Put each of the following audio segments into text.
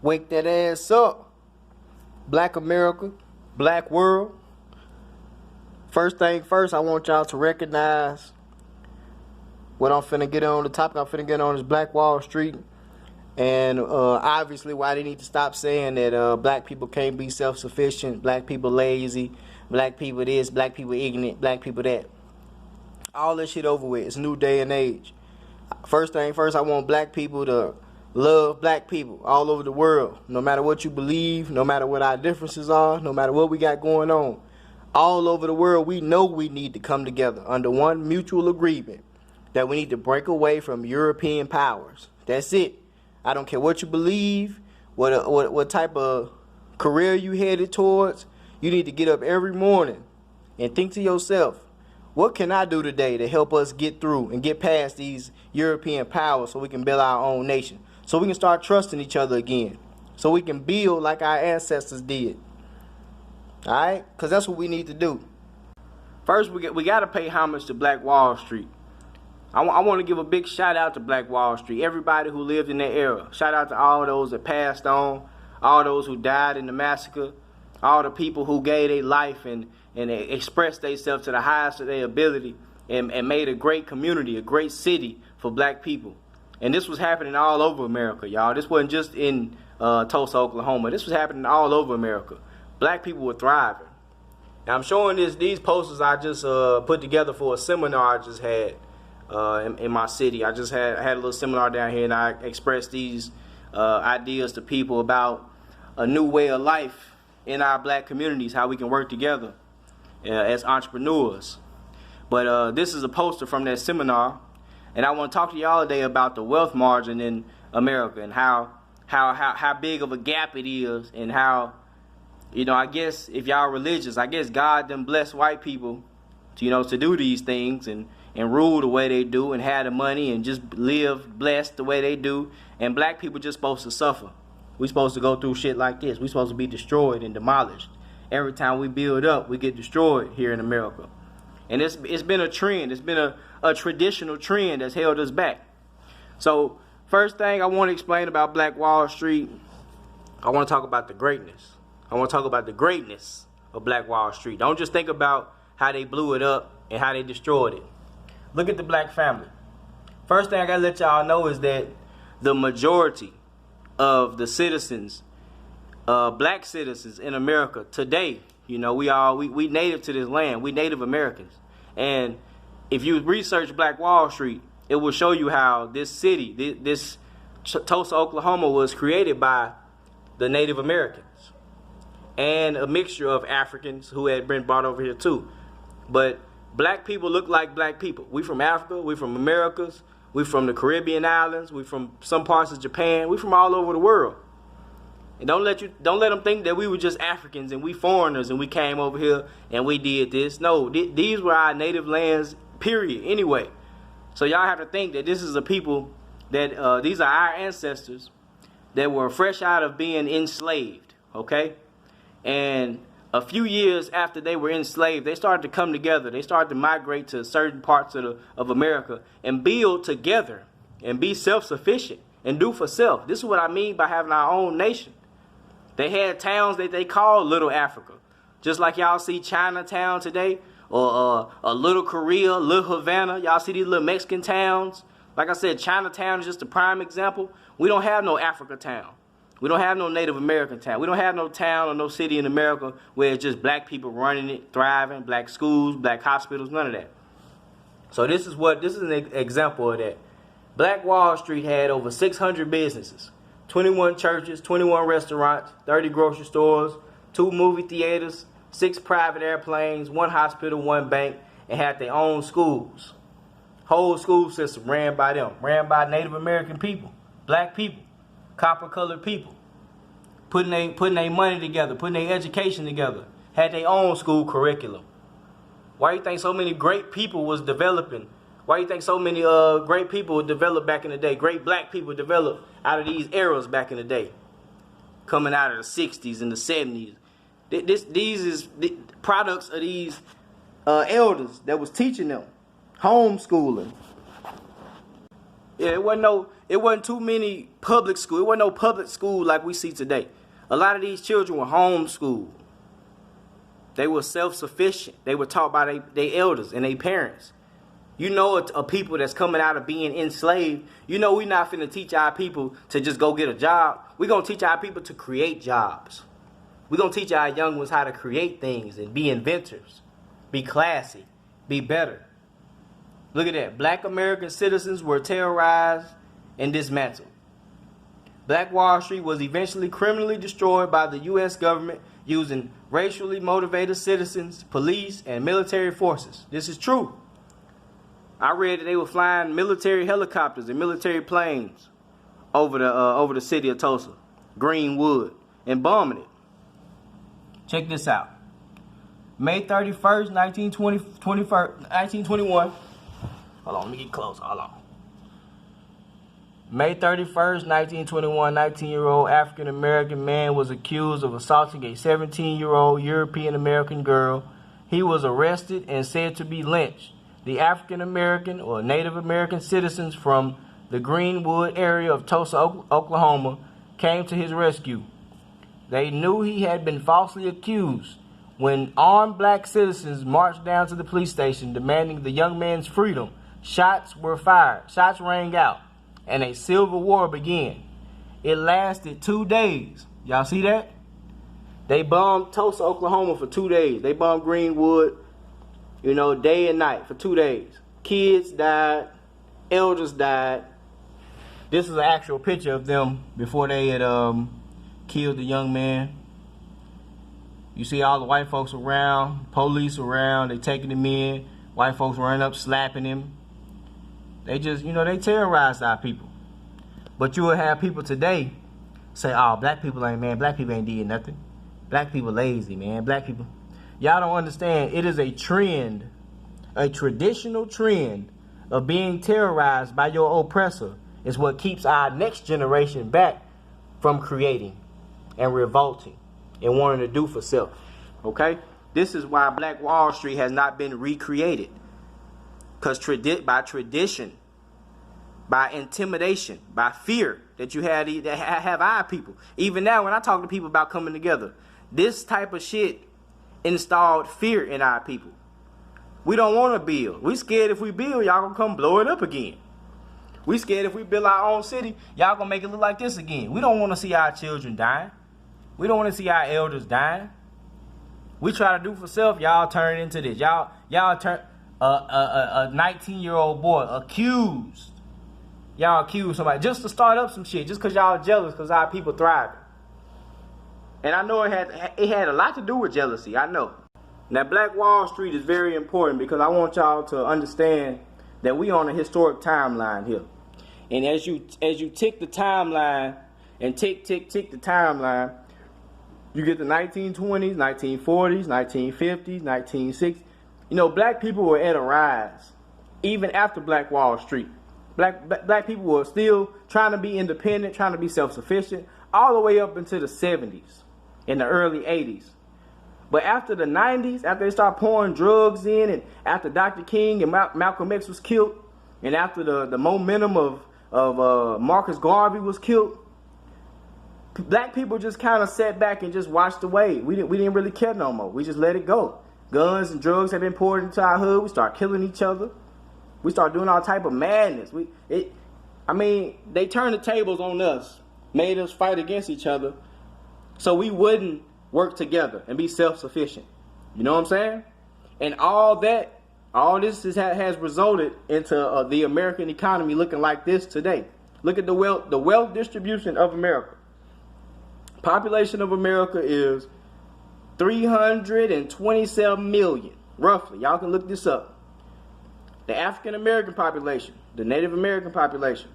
Wake that ass up. Black America, black world. First thing first, I want y'all to recognize what I'm finna get on. The topic I'm finna get on is Black Wall Street. And obviously why they need to stop saying that black people can't be self-sufficient, black people lazy, black people this, black people ignorant, black people that. All this shit over with. It's a new day and age. First thing first, I want black people to love black people all over the world. No matter what you believe, no matter what our differences are, no matter what we got going on. All over the world, we know we need to come together under one mutual agreement that we need to break away from European powers. That's it. I don't care what you believe, what type of career you headed towards. You need to get up every morning and think to yourself, what can I do today to help us get through and get past these European powers so we can build our own nation? So we can start trusting each other again. So we can build like our ancestors did. Alright? Because that's what we need to do. First, we got to pay homage to Black Wall Street. I want to give a big shout out to Black Wall Street. Everybody who lived in that era. Shout out to all those that passed on. All those who died in the massacre. All the people who gave their life and expressed themselves to the highest of their ability. And made a great community, a great city for black people. And this was happening all over America, y'all. This wasn't just in Tulsa, Oklahoma. This was happening all over America. Black people were thriving. Now I'm showing these posters I just put together for a seminar I just had in my city. I just had a little seminar down here, and I expressed these ideas to people about a new way of life in our black communities, how we can work together as entrepreneurs. But this is a poster from that seminar. And I want to talk to y'all today about the wealth margin in America and how big of a gap it is, and how, you know, I guess if y'all religious, I guess God done bless white people to, you know, to do these things and rule the way they do and have the money and just live blessed the way they do. And black people just supposed to suffer. We supposed to go through shit like this. We supposed to be destroyed and demolished. Every time we build up, we get destroyed here in America. And it's been a trend. It's been a traditional trend that's held us back. So first thing I want to explain about Black Wall Street, I want to talk about the greatness. I want to talk about the greatness of Black Wall Street. Don't just think about how they blew it up and how they destroyed it. Look at the black family. First thing I got to let y'all know is that the majority of the citizens, black citizens in America today, you know, we native to this land. We Native Americans. And if you research Black Wall Street, it will show you how this city, this Tulsa, Oklahoma, was created by the Native Americans and a mixture of Africans who had been brought over here too. But black people look like black people. We from Africa, we from Americas, we from the Caribbean islands, we from some parts of Japan, we from all over the world. And don't let them think that we were just Africans and we foreigners and we came over here and we did this. No, these were our native lands, period, anyway. So y'all have to think that this is a people that, these are our ancestors that were fresh out of being enslaved, okay? And a few years after they were enslaved, they started to come together. They started to migrate to certain parts of America and build together and be self-sufficient and do for self. This is what I mean by having our own nation. They had towns that they called Little Africa. Just like y'all see Chinatown today, or a Little Korea, Little Havana. Y'all see these little Mexican towns. Like I said, Chinatown is just a prime example. We don't have no Africa town. We don't have no Native American town. We don't have no town or no city in America where it's just black people running it, thriving, black schools, black hospitals, none of that. So this is an example of that. Black Wall Street had over 600 businesses. 21 churches, 21 restaurants, 30 grocery stores, 2 movie theaters, 6 private airplanes, 1 hospital, 1 bank, and had their own schools. Whole school system ran by them, ran by Native American people, black people, copper-colored people, putting their money together, putting their education together, had their own school curriculum. Why do you think so many great people was developing? Why do you think so many great people were developed back in the day? Great black people developed out of these eras back in the day. Coming out of the 60s and the 70s. These is the products of these elders that was teaching them. Homeschooling. Yeah, it it wasn't too many public school. It wasn't no public school like we see today. A lot of these children were homeschooled. They were self-sufficient. They were taught by their elders and their parents. You know, a people that's coming out of being enslaved, you know we're not finna teach our people to just go get a job. We're going to teach our people to create jobs. We're going to teach our young ones how to create things and be inventors, be classy, be better. Look at that. Black American citizens were terrorized and dismantled. Black Wall Street was eventually criminally destroyed by the U.S. government using racially motivated citizens, police, and military forces. This is true. I read that they were flying military helicopters and military planes over the city of Tulsa, Greenwood, and bombing it. Check this out. May 31st, 1921. Hold on, let me get close. Hold on. May 31st, 1921, 19-year-old African-American man was accused of assaulting a 17-year-old European-American girl. He was arrested and said to be lynched. The African-American or Native American citizens from the Greenwood area of Tulsa, Oklahoma, came to his rescue. They knew he had been falsely accused. When armed black citizens marched down to the police station demanding the young man's freedom, shots were fired, shots rang out, and a civil war began. It lasted 2 days. Y'all see that? They bombed Tulsa, Oklahoma for 2 days. They bombed Greenwood, you know, day and night for 2 days. Kids died, elders died. This is an actual picture of them before they had killed the young man. You see all the white folks around, police around, they taking him in. White folks running up, slapping him. They just, you know, they terrorized our people. But you will have people today say, oh, black people ain't did nothing. Black people lazy, man. Black people. Y'all don't understand. It is a trend, a traditional trend of being terrorized by your oppressor is what keeps our next generation back from creating and revolting and wanting to do for self. Okay? This is why Black Wall Street has not been recreated. Because by tradition, by intimidation, by fear that you have our people. Even now when I talk to people about coming together, this type of shit installed fear in our people. We don't want to build. We scared if we build, y'all gonna come blow it up again. We scared if we build our own city, y'all gonna make it look like this again. We don't want to see our children dying. We don't want to see our elders dying. We try to do for self, y'all turn into this. Y'all turn a 19-year-old boy accused. Y'all accuse somebody just to start up some shit, just because y'all jealous because our people thriving. And I know it had a lot to do with jealousy, I know. Now, Black Wall Street is very important because I want y'all to understand that we on a historic timeline here. And as you tick the timeline and tick the timeline, you get the 1920s, 1940s, 1950s, 1960s. You know, black people were at a rise even after Black Wall Street. Black people were still trying to be independent, trying to be self-sufficient, all the way up into the 70s and the early 80s. But after the 90s, after they started pouring drugs in, and after Dr. King and Malcolm X was killed, and after the momentum of Marcus Garvey was killed, black people just kind of sat back and just watched away. We didn't really care no more. We just let it go. Guns and drugs have been poured into our hood. We start killing each other. We start doing all type of madness. They turned the tables on us, made us fight against each other, so we wouldn't work together and be self-sufficient. You know what I'm saying? And all this has resulted into the American economy looking like this today. Look at the wealth distribution of America. Population of America is 327 million, roughly. Y'all can look this up. The African American population, the Native American population,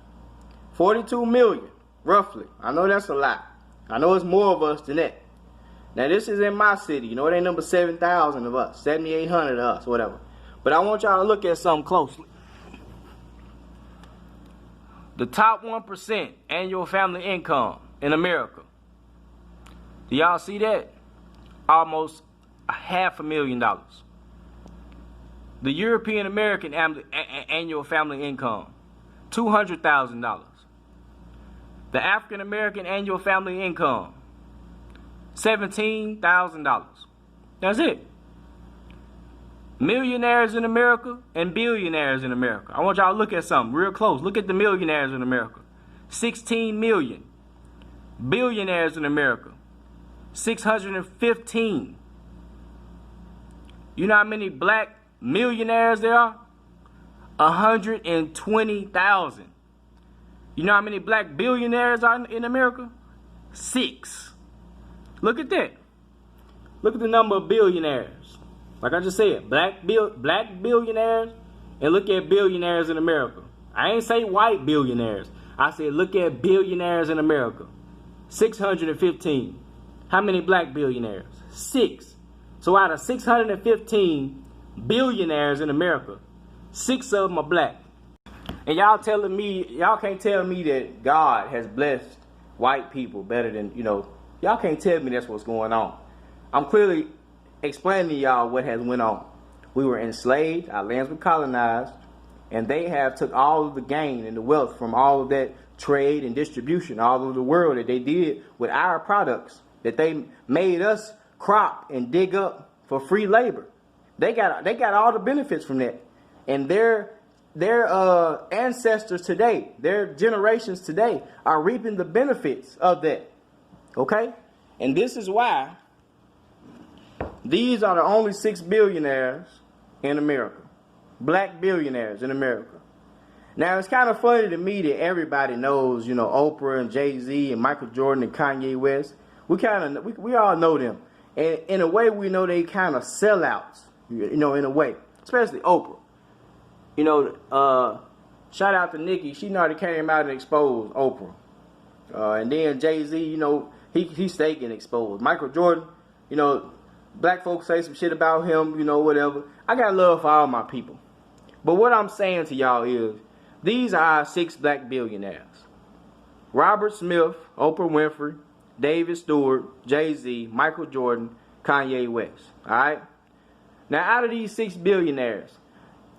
42 million, roughly. I know that's a lot. I know it's more of us than that. Now, this is in my city. You know, it ain't number 7,000 of us, 7,800 of us, whatever. But I want y'all to look at something closely. The top 1% annual family income in America. Do y'all see that? Almost $500,000. The European American annual family income, $200,000. The African American annual family income, $17,000. That's it. Millionaires in America and billionaires in America. I want y'all to look at something real close. Look at the millionaires in America. 16 million. Billionaires in America, 615. You know how many black millionaires there are? 120,000. You know how many black billionaires are in America? 6. Look at that. Look at the number of billionaires. Like I just said, black billionaires, and look at billionaires in America. I ain't say white billionaires. I said look at billionaires in America. 615. How many black billionaires? 6. So out of 615 billionaires in America, 6 of them are black. And y'all telling me, y'all can't tell me that God has blessed white people better than, y'all can't tell me that's what's going on. I'm clearly explaining to y'all what has went on. We were enslaved, our lands were colonized, and they have took all of the gain and the wealth from all of that trade and distribution all over the world that they did with our products that they made us crop and dig up for free labor. They got all the benefits from that, and their ancestors today, their generations today, are reaping the benefits of that. Okay, and this is why these are the only 6 billionaires in America, black billionaires in America. Now, it's kind of funny to me that everybody knows, Oprah and Jay-Z and Michael Jordan and Kanye West. We all know them. And in a way, we know they kind of sellouts, in a way, especially Oprah. Shout out to Nicki. She know how to came out and exposed Oprah. And then Jay-Z, he stayed getting exposed. Michael Jordan, black folks say some shit about him, whatever. I got love for all my people. But what I'm saying to y'all is, these are our 6 black billionaires. Robert Smith, Oprah Winfrey, David Stewart, Jay-Z, Michael Jordan, Kanye West. Alright? Now, out of these 6 billionaires,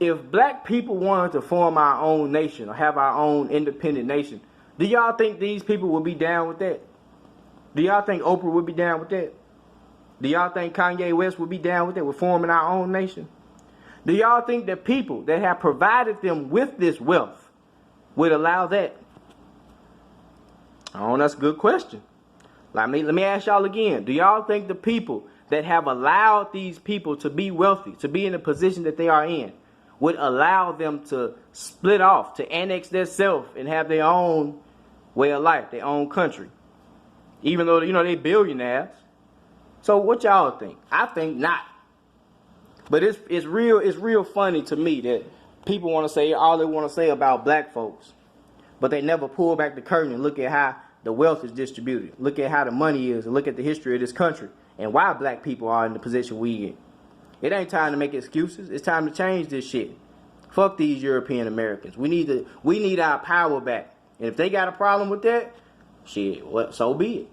if black people wanted to form our own nation or have our own independent nation, do y'all think these people would be down with that? Do y'all think Oprah would be down with that? Do y'all think Kanye West would be down with that, with forming our own nation? Do y'all think that people that have provided them with this wealth would allow that? Oh, that's a good question. Let me ask y'all again. Do y'all think the people that have allowed these people to be wealthy, to be in the position that they are in, would allow them to split off, to annex themselves and have their own way of life, their own country? Even though, they billionaires. So what y'all think? I think not. But it's real funny to me that people want to say all they want to say about black folks, but they never pull back the curtain and look at how the wealth is distributed. Look at how the money is, and look at the history of this country and why black people are in the position we in. It ain't time to make excuses. It's time to change this shit. Fuck these European Americans. We need our power back. And if they got a problem with that, shit, well, so be it.